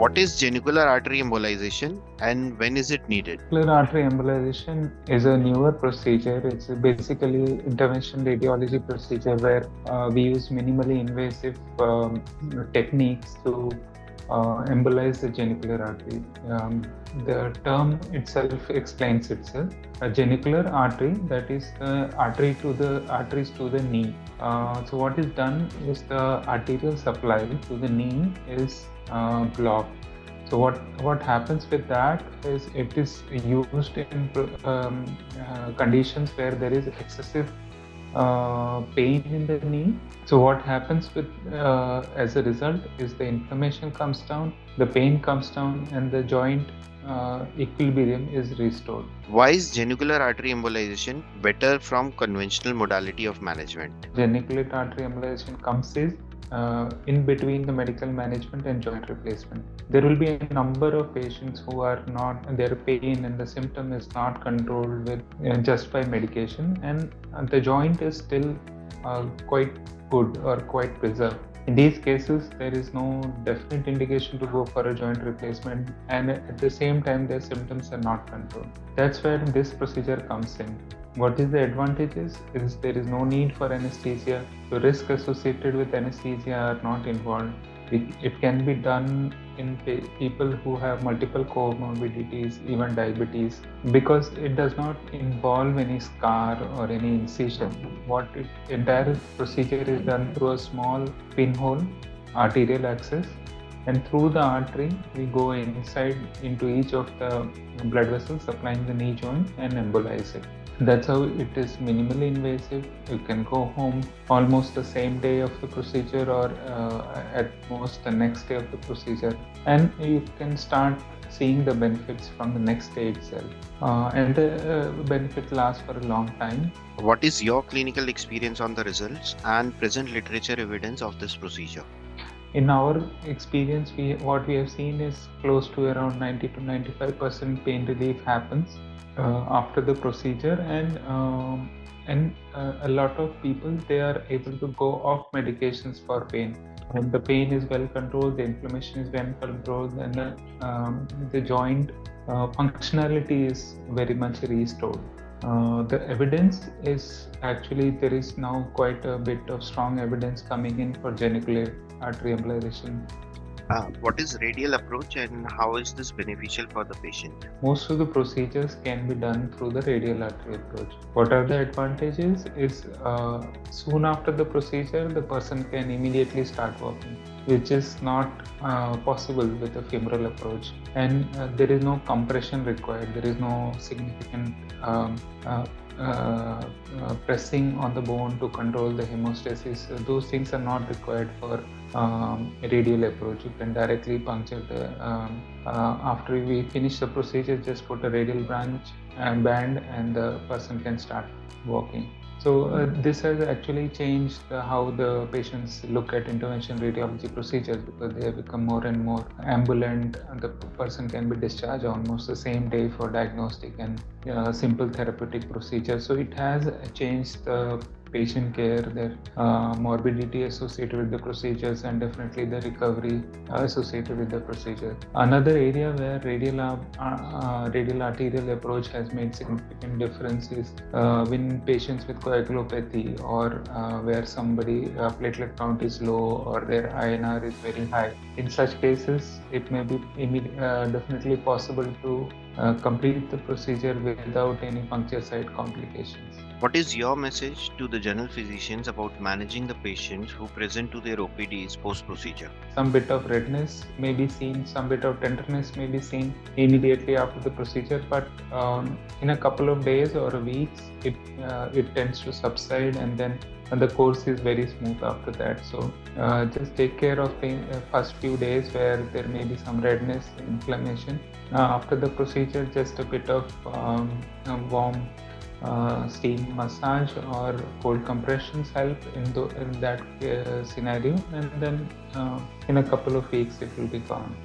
What is genicular artery embolization and when is it needed? Genicular artery embolization is a newer procedure. It's basically intervention radiology procedure where we use minimally invasive techniques to embolize the genicular artery. The term itself explains itself. A genicular artery, that is the arteries to the knee. So what is done is the arterial supply to the knee is blocked. So what happens with that is it is used in conditions where there is excessive pain in the knee. So what happens with as a result is the inflammation comes down, the pain comes down, and the joint equilibrium is restored. Why is genicular artery embolization better from conventional modality of management? Genicular artery embolization comes in between the medical management and joint replacement. There will be a number of patients who are not, their pain and the symptom is not controlled with just by medication, and the joint is still quite good or quite preserved. In these cases, there is no definite indication to go for a joint replacement, and at the same time, their symptoms are not controlled. That's where this procedure comes in. What is the advantages is there is no need for anesthesia. The risk associated with anesthesia are not involved. It can be done in people who have multiple comorbidities, even diabetes, because it does not involve any scar or any incision. Entire procedure is done through a small pinhole, arterial access, and through the artery we go inside into each of the blood vessels supplying the knee joint and embolize it. That's how it is minimally invasive. You can go home almost the same day of the procedure or at most the next day of the procedure, and you can start seeing the benefits from the next day itself. And the benefit lasts for a long time. What is your clinical experience on the results and present literature evidence of this procedure? In our experience, what we have seen is close to around 90 to 95% pain relief happens after the procedure, and a lot of people, they are able to go off medications for pain. And the pain is well controlled, the inflammation is well controlled, and the joint functionality is very much restored. The evidence is actually, there is now quite a bit of strong evidence coming in for genicular artery embolization. What is radial approach and how is this beneficial for the patient? Most of the procedures can be done through the radial artery approach. What are the advantages is soon after the procedure, the person can immediately start walking, which is not possible with a femoral approach. And there is no compression required. There is no significant pressing on the bone to control the hemostasis. Those things are not required for radial approach. You can directly puncture the after we finish the procedure, just put a radial branch and band, and the person can start walking. So this has actually changed how the patients look at intervention radiology procedures, because they have become more and more ambulant, and the person can be discharged almost the same day for diagnostic and simple therapeutic procedures. So it has changed the patient care, their morbidity associated with the procedures, and definitely the recovery associated with the procedure. Another area where radial arterial approach has made significant difference is when patients with coagulopathy, or where somebody platelet count is low or their INR is very high. In such cases, it may be definitely possible to complete the procedure without any puncture site complications. What is your message to the general physicians about managing the patients who present to their OPDs post-procedure? Some bit of redness may be seen, some bit of tenderness may be seen immediately after the procedure, but in a couple of days or weeks, it tends to subside, and then the course is very smooth after that. So just take care of the first few days where there may be some redness, inflammation. After the procedure, just a bit of warm steam massage or cold compressions help in that scenario, and then in a couple of weeks it will be gone.